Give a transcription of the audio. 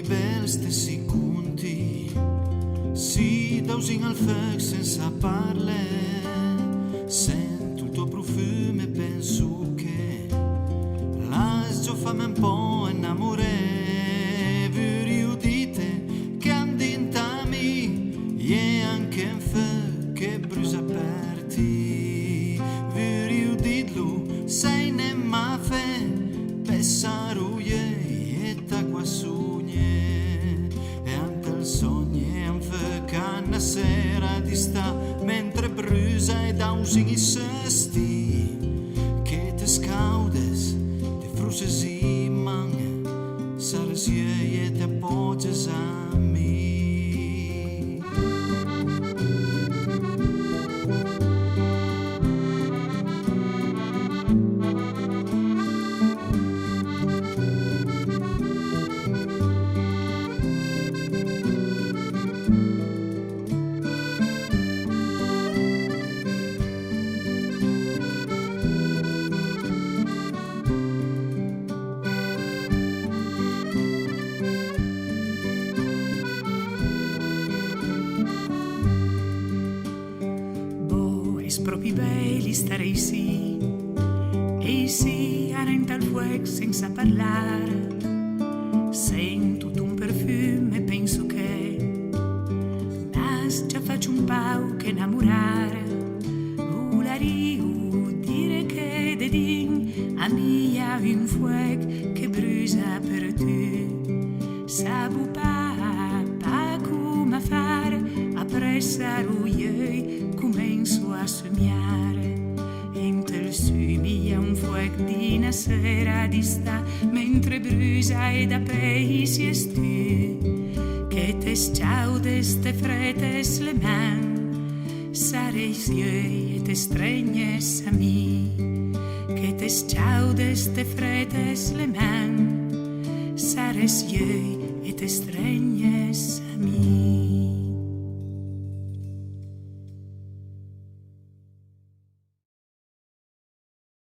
proprio belli stessi conti, si dausin al fuoco senza parlare, sento il tuo profumo e penso che l'asio fammi un po' innamorare, voglio dite che andintami, e anche un fuoco che brucia aperti, voglio dirlo, sei ne ma fe, pessaruie e t'acqua sugne, e anche il sogno è un fuoco una sera di sta, mentre brucia e dausin i sesti, che te scaudes, te fruses i man, sares e te appoggias a me. Proprio belli stare sì, e sì, arrenta il fuoco senza parlare, sento un perfume e penso che mas già faccio un pau che innamorare, volerio dire che dedin a mia un fuoco che brucia per te, sabu pa come fare, appressare io comincio a sognare, entro il sumi un fuoco di una sera di sta, mentre brucia e da pei si esti, che te sciaudes te fretes le man, sareis io e te stregnes a mi, che te sciaudes te fretes le man, sares io e te stregnes a mi.